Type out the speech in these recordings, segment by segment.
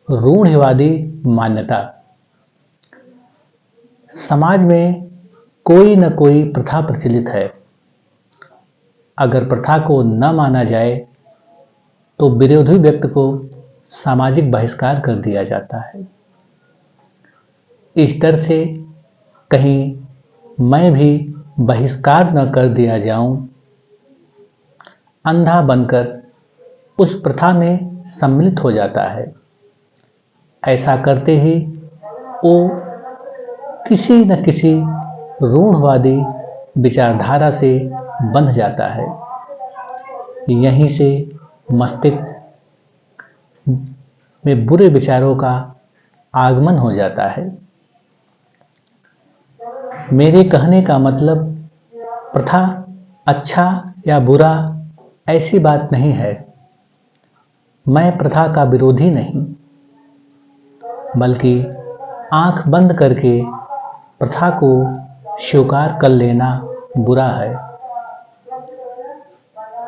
रूढ़िवादी मान्यता। समाज में कोई न कोई प्रथा प्रचलित है। अगर प्रथा को न माना जाए तो विरोधी व्यक्ति को सामाजिक बहिष्कार कर दिया जाता है। इस डर से कहीं मैं भी बहिष्कार न कर दिया जाऊं, अंधा बनकर उस प्रथा में सम्मिलित हो जाता है। ऐसा करते ही वो किसी न किसी रूढ़िवादी विचारधारा से बंध जाता है। यहीं से मस्तिष्क में बुरे विचारों का आगमन हो जाता है। मेरे कहने का मतलब प्रथा अच्छा या बुरा ऐसी बात नहीं है। मैं प्रथा का विरोधी नहीं, बल्कि आंख बंद करके प्रथा को स्वीकार कर लेना बुरा है।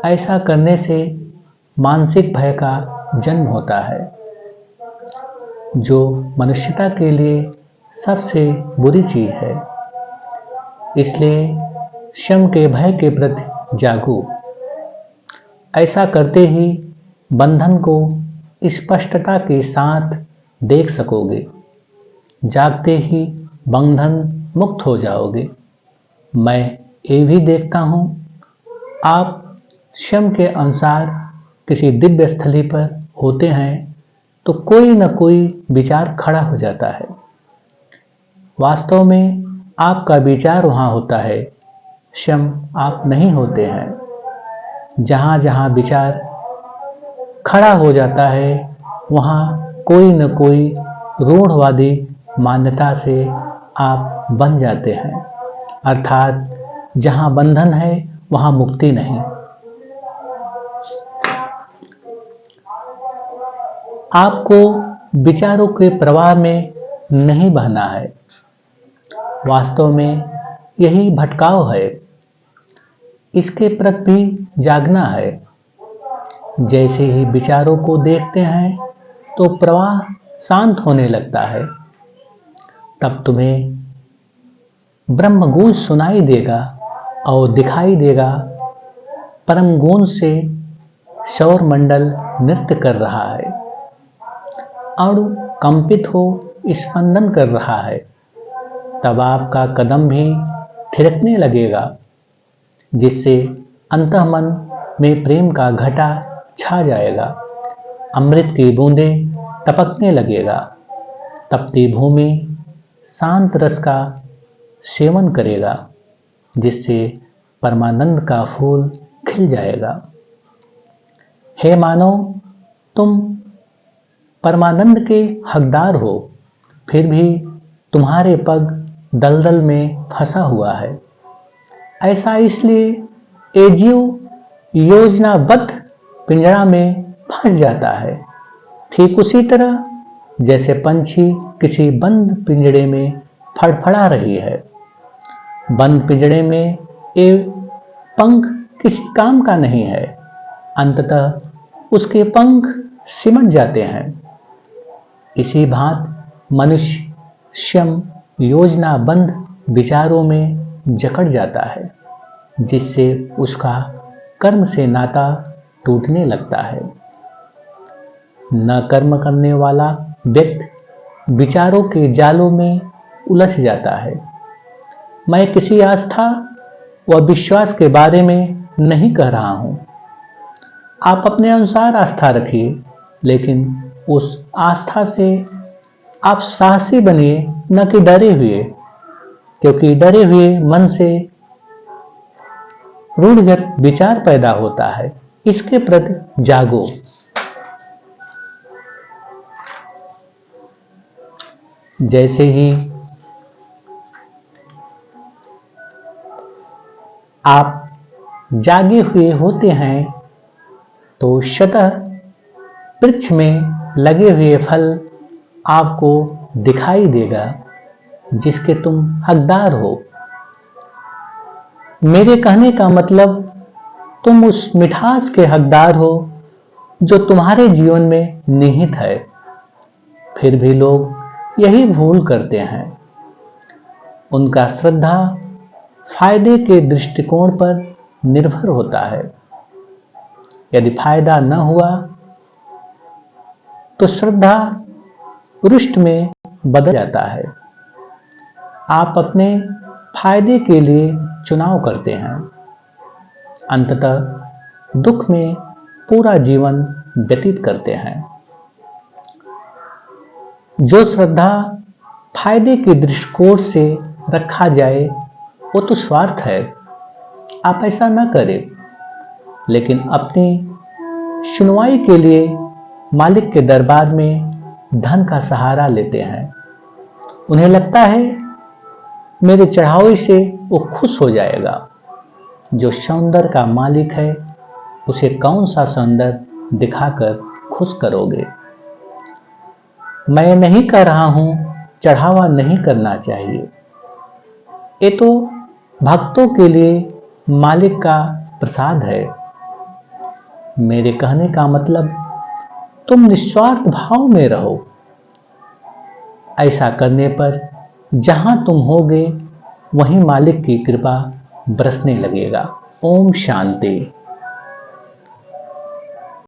ऐसा करने से मानसिक भय का जन्म होता है, जो मनुष्यता के लिए सबसे बुरी चीज है। इसलिए क्षम के भय के प्रति जागो। ऐसा करते ही बंधन को स्पष्टता के साथ देख सकोगे। जागते ही बंधन मुक्त हो जाओगे। मैं ये भी देखता हूँ, आप क्षम के अनुसार किसी दिव्य स्थली पर होते हैं तो कोई न कोई विचार खड़ा हो जाता है। वास्तव में आपका विचार वहाँ होता है, क्षम आप नहीं होते हैं। जहाँ जहाँ विचार खड़ा हो जाता है वहाँ कोई न कोई रूढ़िवादी मान्यता से आप बन जाते हैं। अर्थात जहाँ बंधन है वहाँ मुक्ति नहीं। आपको विचारों के प्रवाह में नहीं बहना है। वास्तव में यही भटकाव है। इसके प्रति भी जागना है। जैसे ही विचारों को देखते हैं तो प्रवाह शांत होने लगता है। तब तुम्हें ब्रह्मगूंज सुनाई देगा और दिखाई देगा परम गूंज से सौर मंडल नृत्य कर रहा है और कंपित हो स्पंदन कर रहा है। तब आपका कदम भी थिरकने लगेगा, जिससे अंतःमन में प्रेम का घटा छा जाएगा। अमृत की बूंदें टपकने लगेगा। तपती भूमि शांत रस का सेवन करेगा, जिससे परमानंद का फूल खिल जाएगा। हे मानव, तुम परमानंद के हकदार हो, फिर भी तुम्हारे पग दलदल में फंसा हुआ है। ऐसा इसलिए ये जीव योजनाबद्ध पिंजरा में फंस जाता है। ठीक उसी तरह जैसे पंछी किसी बंद पिंजरे में फड़फड़ा रही है। बंद पिंजरे में ये पंख किसी काम का नहीं है। अंततः उसके पंख सिमट जाते हैं। इसी भांति मनुष्य क्षम योजनाबद्ध विचारों में जकड़ जाता है, जिससे उसका कर्म से नाता टूटने लगता है। न कर्म करने वाला व्यक्ति विचारों के जालों में उलझ जाता है। मैं किसी आस्था व विश्वास के बारे में नहीं कह रहा हूं। आप अपने अनुसार आस्था रखिए, लेकिन उस आस्था से आप साहसी बनिए, न कि डरे हुए, क्योंकि डरे हुए मन से रूढ़िगत विचार पैदा होता है। इसके प्रति जागो। जैसे ही आप जागे हुए होते हैं तो शतः वृक्ष में लगे हुए फल आपको दिखाई देगा, जिसके तुम हकदार हो। मेरे कहने का मतलब, तुम उस मिठास के हकदार हो जो तुम्हारे जीवन में निहित है। फिर भी लोग यही भूल करते हैं। उनका श्रद्धा फायदे के दृष्टिकोण पर निर्भर होता है। यदि फायदा न हुआ तो श्रद्धा रुष्ट में बदल जाता है। आप अपने फायदे के लिए चुनाव करते हैं, अंततः दुख में पूरा जीवन व्यतीत करते हैं। जो श्रद्धा फायदे के दृष्टिकोण से रखा जाए वो तो स्वार्थ है। आप ऐसा न करें, लेकिन अपनी सुनवाई के लिए मालिक के दरबार में धन का सहारा लेते हैं। उन्हें लगता है मेरे चढ़ावे से वो खुश हो जाएगा। जो सौंदर्य का मालिक है उसे कौन सा सौंदर्य दिखाकर खुश करोगे। मैं नहीं कह रहा हूं चढ़ावा नहीं करना चाहिए, ये तो भक्तों के लिए मालिक का प्रसाद है। मेरे कहने का मतलब तुम निस्वार्थ भाव में रहो। ऐसा करने पर जहां तुम होगे वहीं मालिक की कृपा बरसने लगेगा। ओम शांति।